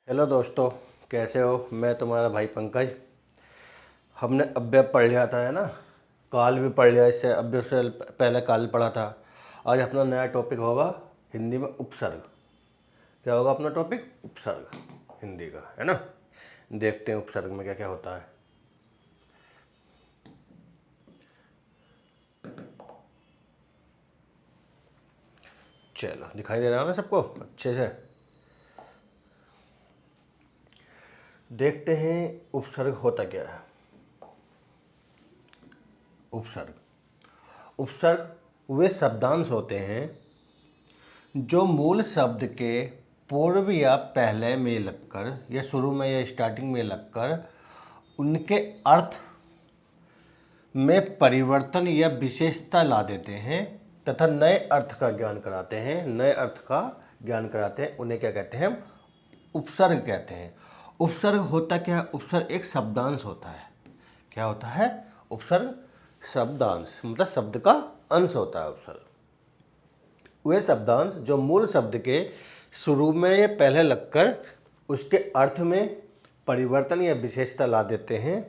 Hello दोस्तों, कैसे हो। मैं तुम्हारा भाई पंकज। हमने अव्यय पढ़ लिया था, है ना। काल भी पढ़ लिया, इससे अव्यय से पहले काल पढ़ा था। आज अपना नया टॉपिक होगा हिंदी में उपसर्ग। क्या होगा अपना टॉपिक? उपसर्ग हिंदी का, है ना। देखते हैं उपसर्ग में क्या क्या होता है। चलो, दिखाई दे रहा है ना सबको अच्छे से। देखते हैं उपसर्ग होता क्या है। उपसर्ग उपसर्ग वे शब्दांश होते हैं जो मूल शब्द के पूर्व या पहले में लगकर या शुरू में या स्टार्टिंग में लगकर उनके अर्थ में परिवर्तन या विशेषता ला देते हैं तथा नए अर्थ का ज्ञान कराते हैं। नए अर्थ का ज्ञान कराते हैं, उन्हें क्या कहते हैं? उपसर्ग कहते हैं। उपसर्ग होता क्या है? उपसर्ग एक शब्दांश होता है। क्या होता है? उपसर्ग शब्दांश, मतलब शब्द का अंश होता है उपसर्ग। वे शब्दांश जो मूल शब्द के शुरू में या पहले लगकर उसके अर्थ में परिवर्तन या विशेषता ला देते हैं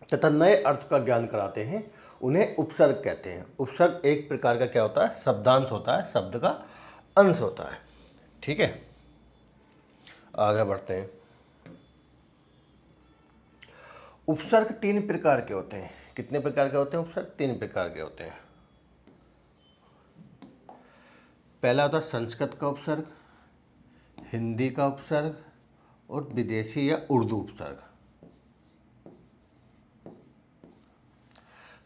तथा नए अर्थ का ज्ञान कराते हैं, उन्हें उपसर्ग कहते हैं। उपसर्ग एक प्रकार का क्या होता है? शब्दांश होता है, शब्द का अंश होता है। ठीक है, आगे बढ़ते हैं। उपसर्ग तीन प्रकार के होते हैं। कितने प्रकार के होते हैं उपसर्ग? तीन प्रकार के होते हैं। पहला होता है संस्कृत का उपसर्ग, हिंदी का उपसर्ग और विदेशी या उर्दू उपसर्ग।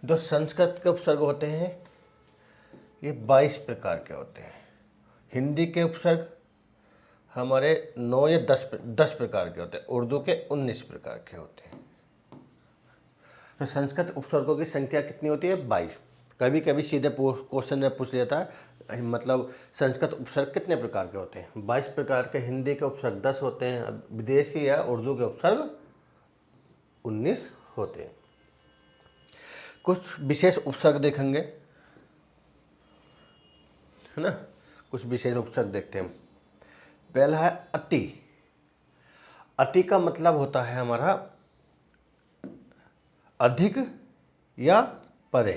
जो संस्कृत के उपसर्ग होते हैं ये 22 प्रकार के होते हैं। हिंदी के उपसर्ग हमारे 9 या 10 प्रकार के होते हैं। उर्दू के 19 प्रकार के होते हैं। तो संस्कृत उपसर्गों की संख्या कितनी होती है? 22। कभी कभी सीधे क्वेश्चन में पूछ लेता है, मतलब संस्कृत उपसर्ग कितने प्रकार के होते हैं? 22 प्रकार के। हिंदी के उपसर्ग 10 होते हैं, विदेशी या उर्दू के उपसर्ग 19 होते हैं। कुछ विशेष उपसर्ग देखेंगे, है ना। कुछ विशेष उपसर्ग देखते हैं। पहला है अति। अति का मतलब होता है हमारा अधिक या परे।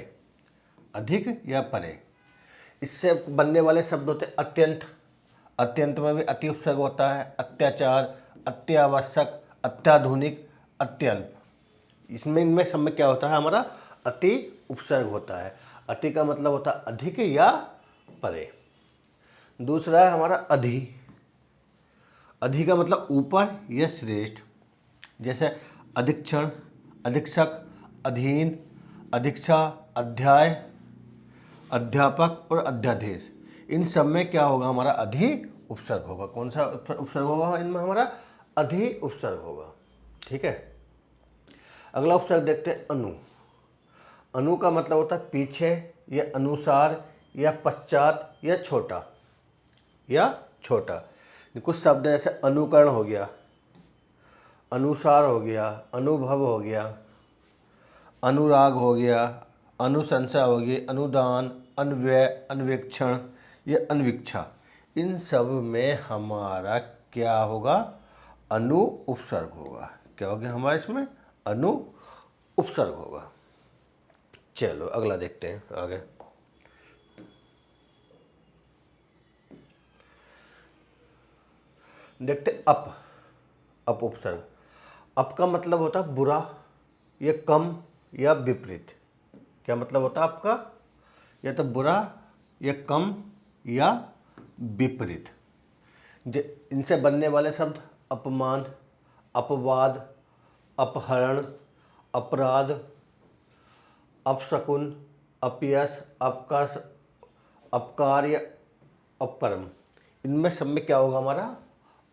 अधिक या परे, इससे बनने वाले शब्द होते हैं अत्यंत। अत्यंत में भी अति उपसर्ग होता है। अत्याचार, अत्यावश्यक, अत्याधुनिक, अत्यल्प, इनमें सब में क्या होता है? हमारा अति उपसर्ग होता है। अति का मतलब होता है अधिक या परे। दूसरा है हमारा अधि। अधि का मतलब ऊपर या श्रेष्ठ, जैसे अधिक्षण, अधीक्षक, अधीन, अधीक्षा, अध्याय, अध्यापक और अध्यादेश। इन सब में क्या होगा? हमारा अधि उपसर्ग होगा। कौन सा उपसर्ग होगा इनमें? हमारा अधि उपसर्ग होगा। ठीक है, अगला उपसर्ग देखते हैं अनु। अनु का मतलब होता है पीछे या अनुसार या पश्चात या छोटा या छोटा। कुछ शब्द जैसे अनुकरण हो गया, अनुसार हो गया, अनुभव हो गया, अनुराग हो गया, अनुशंसा हो गई, अनुदान, अन्वय, अन्वेक्षण या अन्वीक्षा। इन सब में हमारा क्या होगा? अनु उपसर्ग होगा। क्या होगा हमारा इसमें? अनु उपसर्ग होगा। चलो अगला देखते हैं आगे। देखते अप। अप उपसर्ग। अप का मतलब होता है बुरा या कम या विपरीत। क्या मतलब होता है आपका? या तो बुरा या कम या विपरीत। इनसे बनने वाले शब्द अपमान, अपवाद, अपहरण, अपराध, अपशकुन, अपयश, अपकर्ष, अपकार या अपकर्म। इनमें सब में क्या होगा? हमारा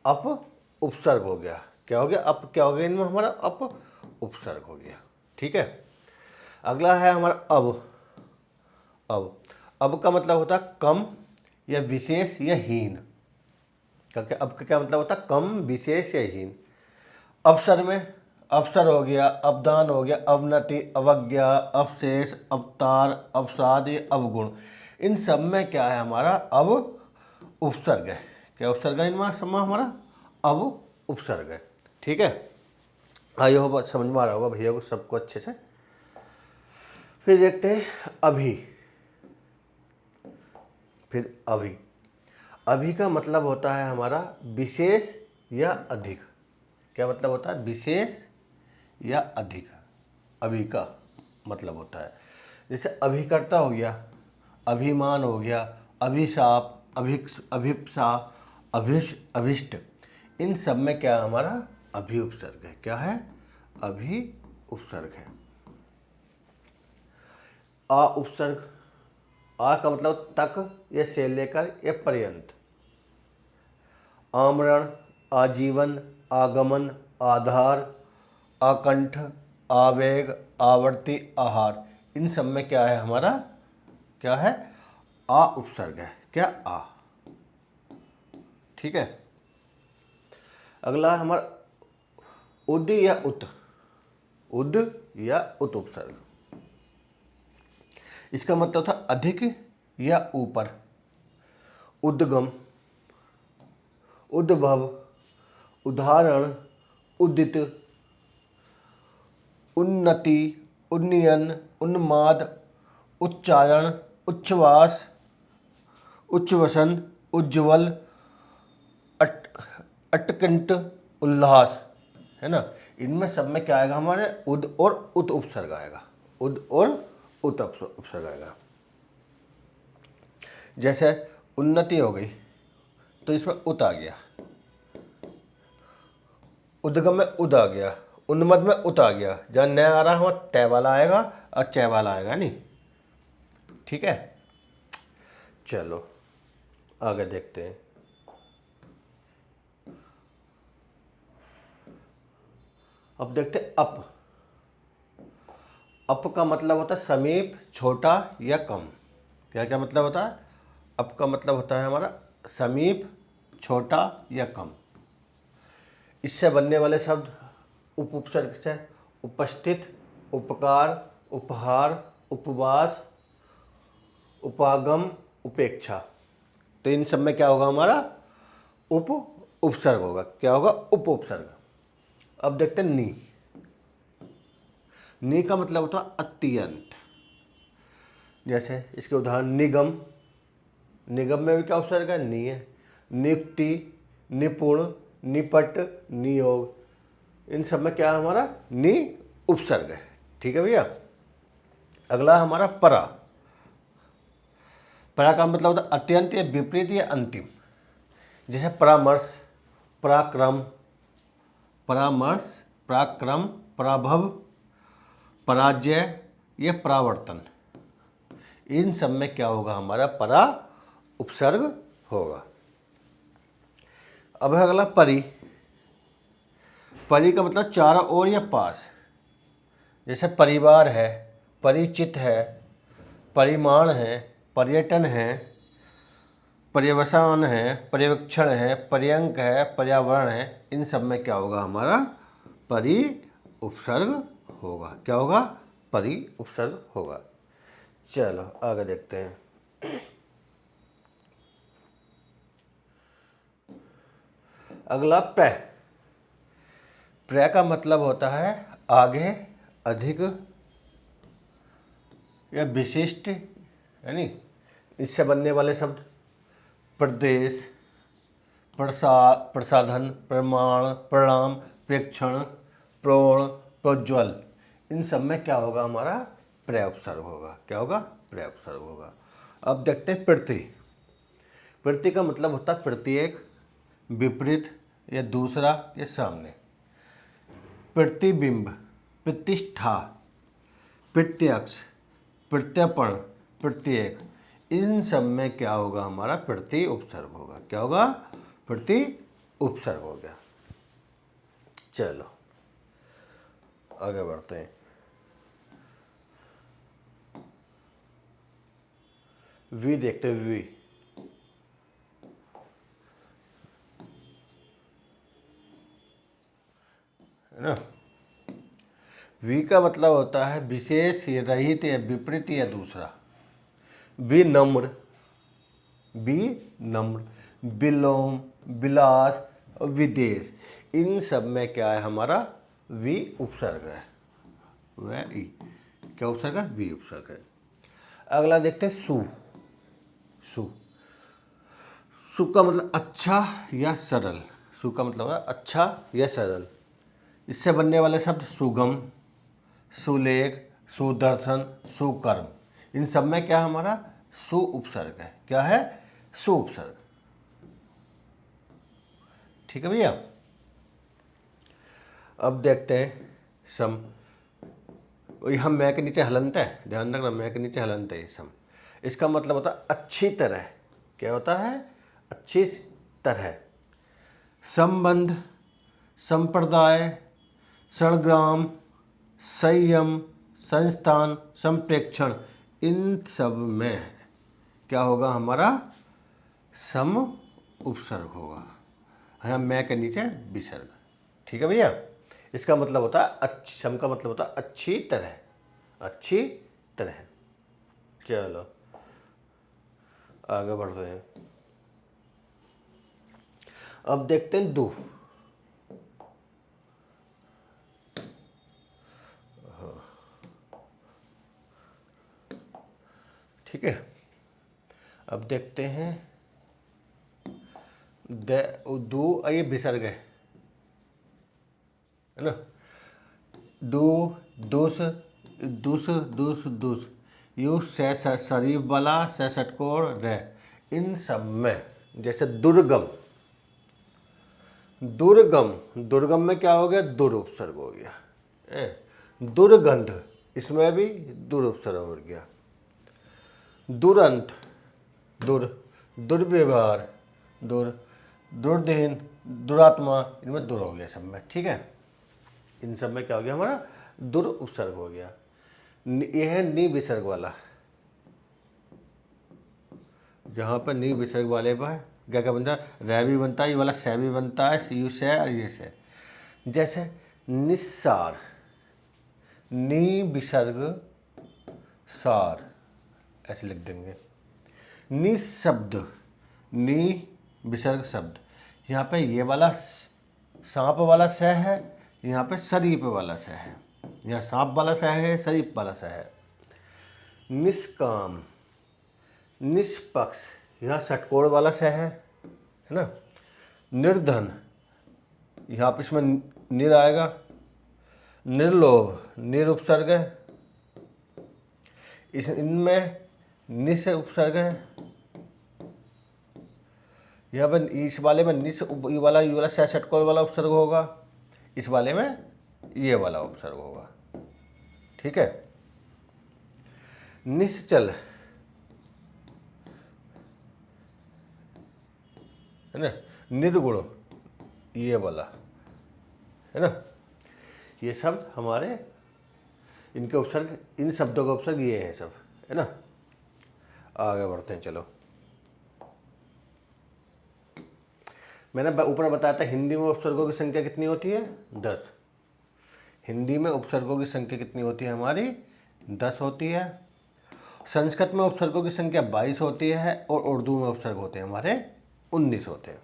अप उपसर्ग हो गया। क्या हो गया? अप क्या हो गया इनमें? हमारा अप उपसर्ग हो गया। ठीक है, अगला है हमारा अब। अब अब का मतलब होता है कम या विशेष या हीन। क्या अब का क्या मतलब होता है? कम, विशेष या हीन। अवसर में अवसर हो गया, अवदान हो गया, अवनति, अवज्ञा, अवशेष, अवतार, अवसाद, अवगुण। इन सब में क्या है? हमारा अब उपसर्ग है। क्या उपसर्ग है इनमें सब में? हमारा अब उपसर्ग है। ठीक है, आई होप समझ में आ रहा होगा भैया को सबको अच्छे से। फिर देखते हैं अभी। फिर अभी, अभी का मतलब होता है हमारा विशेष या अधिक। क्या मतलब होता है? विशेष या अधिक। अभी का मतलब होता है जैसे अभिकर्ता हो गया, अभिमान हो गया, अभिशाप, अभिप्सा, अभिष्ट, इन सब में क्या हमारा अभी उपसर्ग है। क्या है? अभी उपसर्ग है। आ उपसर्ग, आ का मतलब तक या से लेकर या पर्यंत। आमरण, आजीवन, आगमन, आधार, आकंठ, आवेग, आवर्ती, आहार, इन सब में क्या है हमारा? क्या है? आ उपसर्ग है। क्या? आ। ठीक है, अगला है हमारा उद या उत। उद या उत उपसर्ग, इसका मतलब था अधिक या ऊपर। उद्गम, उद्भव, उदाहरण, उदित, उन्नति, उन्नयन, उन्माद, उच्चारण, उच्छ्वास, उच्छ्वसन, उज्ज्वल, अटकंठ, उल्लास, है ना। इनमें सब में क्या आएगा हमारे? उद और उत उपसर्ग आएगा। उद और उत उपसर्ग आएगा। जैसे उन्नति हो गई तो इसमें उत आ गया, उद्गम में उद आ गया, उन्मद में उत आ गया। जहाँ न आ रहा वहाँ तय वाला आएगा और च वाला आएगा नहीं। ठीक है, चलो आगे देखते हैं। अब देखते हैं अप। अप का मतलब होता है समीप, छोटा या कम। क्या क्या मतलब होता है? अप का मतलब होता है हमारा समीप, छोटा या कम। इससे बनने वाले शब्द उप उपसर्ग से उपस्थित, उपकार, उपहार, उपवास, उपागम, उपेक्षा। तो इन सब में क्या होगा हमारा? उप उपसर्ग होगा। क्या होगा? उप उपसर्ग। अब देखते हैं नी। नी का मतलब होता है अत्यंत। जैसे इसके उदाहरण निगम, निगम में भी क्या उपसर्ग है? नी है। नियुक्ति, निपुण, निपट, नियोग, इन सब में क्या है हमारा? नी उपसर्ग है। ठीक है भैया, अगला हमारा परा। परा का मतलब होता है अत्यंत या विपरीत या अंतिम। जैसे परामर्श, पराक्रम, परामर्श, पराक्रम, पराभव, पराजय या परावर्तन, इन सब में क्या होगा हमारा? परा उपसर्ग होगा। अब है अगला परि। परि का मतलब चारों ओर या पास। जैसे परिवार है, परिचित है, परिमाण है, पर्यटन है, पर्यवसान है, पर्यवेक्षण है, पर्यंक है, पर्यावरण है, इन सब में क्या होगा हमारा? परि उपसर्ग होगा। क्या होगा? परि उपसर्ग होगा। चलो आगे देखते हैं। अगला प्र। प्र का मतलब होता है आगे, अधिक या विशिष्ट, यानी इससे बनने वाले शब्द प्रदेश, प्रसाधन, प्रमाण, प्रणाम, प्रेक्षण, प्रोण, प्रोज्वल, इन सब में क्या होगा हमारा? प्र उपसर्ग होगा। क्या होगा? प्र उपसर्ग होगा। अब देखते हैं पृथ्वी। पृथ्वी का मतलब होता है प्रत्येक, विपरीत या दूसरा या सामने। प्रतिबिंब, प्रतिष्ठा, प्रत्यक्ष, प्रत्यर्पण, प्रत्येक, इन सब में क्या होगा हमारा? प्रति उपसर्ग होगा। क्या होगा? प्रति उपसर्ग हो गया। चलो आगे बढ़ते हैं। वी देखते हैं। वी है ना। वी का मतलब होता है विशेष या रहित या विपरीत या दूसरा। विनम्र, विनम्र, विलोम, विलास, और विदेश, इन सब में क्या है हमारा वी उपसर्ग है, वह ई क्या उपसर्ग है, वी उपसर्ग है। अगला देखते हैं सु। सु, सु का मतलब अच्छा या सरल, सु का मतलब है अच्छा या सरल। इससे बनने वाले शब्द सुगम, सुलेख, सुदर्शन, सुकर्म, इन सब में क्या हमारा सु उपसर्ग है। क्या है, सु उपसर्ग। ठीक है भैया। अब देखते हैं सम। यहाँ मैं के नीचे हलंत है, ध्यान रखना, मैं के नीचे हलंत है सम। इसका मतलब होता है अच्छी तरह। क्या होता है, अच्छी तरह। संबंध, संप्रदाय, सणग्राम, संयम, संस्थान, संप्रेक्षण, इन सब में क्या होगा हमारा सम उपसर्ग होगा। हाँ, मैं के नीचे विसर्ग। ठीक है भैया। इसका मतलब होता है सम का मतलब होता है अच्छी तरह, अच्छी तरह। चलो आगे बढ़ रहे हैं। अब देखते हैं दो। ठीक है। अब देखते हैं दो, ये विसर्ग है ना। दो, दुस, दुस, दुस, दुस, यू शरीफ वाला से षटकोण रे, इन सब में जैसे दुर्गम, दुर्गम, दुर्गम में क्या हो गया, दुर उपसर्ग हो गया। दुर्गंध, इसमें भी दुर उपसर्ग हो गया। दुरंत, दुर, दुर्व्यवहार, दुर, दुर्दीन, दुरात्मा, इनमें दुर हो गया सब में। ठीक है। इन सब में क्या हो गया हमारा दुर उपसर्ग हो गया। यह है नि विसर्ग वाला, जहाँ पर नि विसर्ग वाले पर क्या क्या बनता है, रह भी बनता है, ये वाला सह भी बनता है, यू से और ये से। जैसे निस्सार, नि विसर्ग सार, ऐसे लिख देंगे। निशब्द, नि विसर्ग शब्द, यहाँ पे ये वाला सांप वाला स है, यहाँ पे शरीफ वाला स है। यहाँ सांप वाला स है, शरीफ वाला स है। निष्काम, निष्पक्ष, यहाँ षटकोण वाला स है ना। निर्धन, यहाँ पे इसमें निर आएगा। निर्लोभ, निर उपसर्ग है। इनमें निस उपसर्ग है। यहाँ पर इस वाले में निस ये वाला षटकोण वाला उपसर्ग होगा, इस वाले में ये वाला उपसर्ग होगा। ठीक है। निश्चल है ना, निर्गुण, ये वाला है ना। ये शब्द हमारे, इनके उपसर्ग, इन शब्दों का उपसर्ग ये है सब, है ना। आगे बढ़ते हैं। चलो, मैंने ऊपर बताया था हिंदी में उपसर्गों की संख्या कितनी होती है, 10। हिंदी में उपसर्गों की संख्या कितनी होती है हमारी, 10 होती है। संस्कृत में उपसर्गों की संख्या 22 होती है और उर्दू में उपसर्ग होते हैं हमारे 19 होते हैं।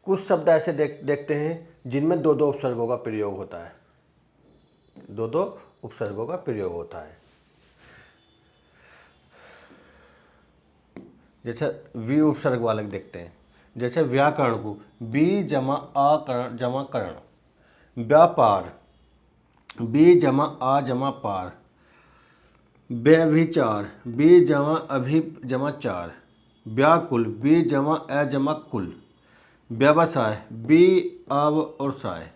कुछ शब्द ऐसे देखते हैं जिनमें दो दो उपसर्गों का प्रयोग होता है, दो दो उपसर्गों का प्रयोग होता है। जैसे वी उपसर्ग वाले देखते हैं, जैसे व्याकरण को बी जमा आ जमा करण, व्यापार बी जमा आ जमा पार, व्यभिचार बी जमा अभि जमा चार, व्याकुल बी जमा अ जमा कुल, व्यवसाय बी अब और साय।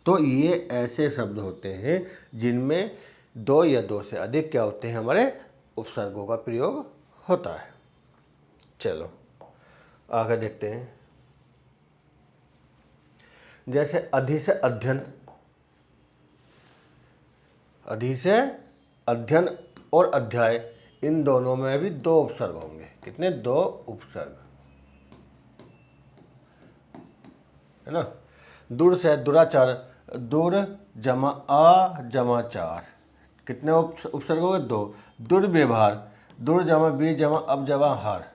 तो ये ऐसे शब्द होते हैं जिनमें दो या दो से अधिक क्या होते हैं हमारे उपसर्गों का प्रयोग होता है। चलो आगे देखते हैं। जैसे अधि से अध्ययन, अधि से अध्ययन और अध्याय, इन दोनों में भी दो उपसर्ग होंगे। कितने, दो उपसर्ग, है ना। दूर से दुराचार, दूर जमा आ जमा चार, कितने उपसर्ग हो गए, दो। दुर्व्यवहार, दूर जमा बी जमा अब जमा हार,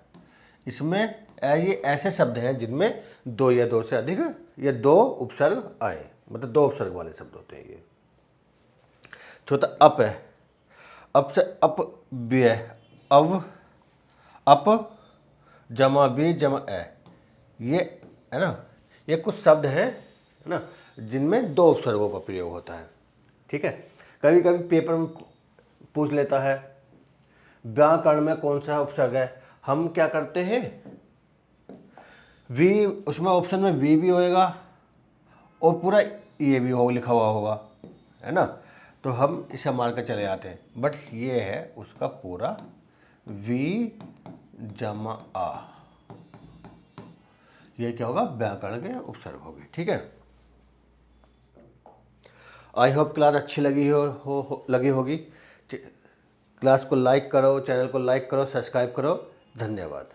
इसमें ये ऐसे शब्द हैं जिनमें दो या दो से अधिक या दो उपसर्ग आए, मतलब दो उपसर्ग वाले शब्द होते हैं ये। चौथा अप है, अप से अप व्यय, अव, अप जमा बी जमा ए, ये है ना, ये कुछ शब्द हैं है ना जिनमें दो उपसर्गों का प्रयोग होता है। ठीक है, कभी कभी पेपर में पूछ लेता है व्याकरण में कौन सा उपसर्ग है, हम क्या करते हैं, वी, उसमें ऑप्शन में वी भी होएगा और पूरा ये भी हो लिखा हुआ होगा, है ना, तो हम इसे मार कर चले जाते हैं, बट ये है उसका पूरा वी जमा आ, ये क्या होगा, व्याकरण के उपसर्ग हो गए। ठीक है, आई होप क्लास अच्छी लगी लगी होगी। क्लास को लाइक करो, चैनल को लाइक करो, सब्सक्राइब करो। धन्यवाद।